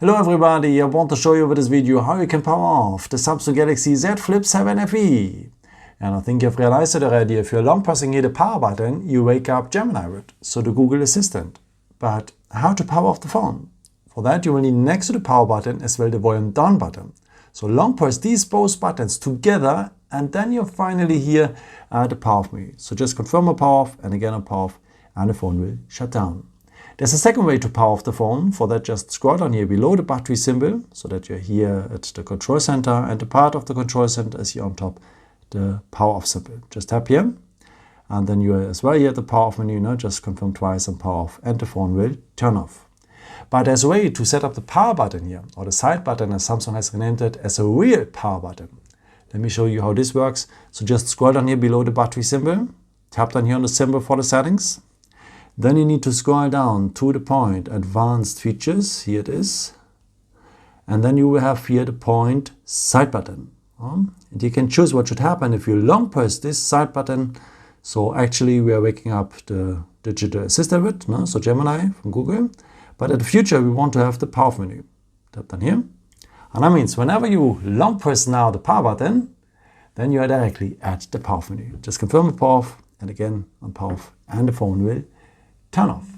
Hello everybody, I want to show you with this video how you can power off the Samsung Galaxy Z Flip 7 FE. And I think you've realized it already, if you're long pressing here the power button, you wake up Gemini with, so the Google Assistant. But how to power off the phone? For that you will need next to the power button as well the volume down button. So long press these both buttons together and then you'll finally hear the power off menu. So just confirm a power off and again a power off and the phone will shut down. There's a second way to power off the phone. For that, just scroll down here below the battery symbol so that you're here at the control center and the part of the control center is here on top, the power off symbol. Just tap here and then you are as well here at the power off menu. Just confirm twice and power off and the phone will turn off. But there's a way to set up the power button here, or the side button as Samsung has renamed it, as a real power button. Let me show you how this works. So just scroll down here below the battery symbol, tap down here on the symbol for the settings. Then you need to scroll down to the point Advanced Features, here it is. And then you will have here the point Side button. And you can choose what should happen if you long press this side button. So actually we are waking up the digital assistant with, so Gemini from Google. But in the future we want to have the power off menu. Tap down here. And that means whenever you long press now the power button, then you are directly at the power off menu. Just confirm the power off and again on power off and the phone will turn off.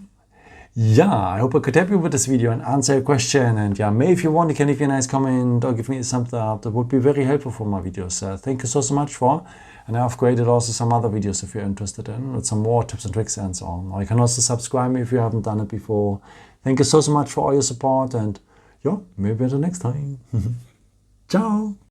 Yeah, I hope I could help you with this video and answer your question. And yeah, maybe if you want, you can leave me a nice comment or give me a thumbs up. That would be very helpful for my videos. Thank you so much for. And I've created also some other videos if you're interested in, with some more tips and tricks and so on. Or you can also subscribe me if you haven't done it before. Thank you so much for all your support and yeah, maybe until next time. Ciao.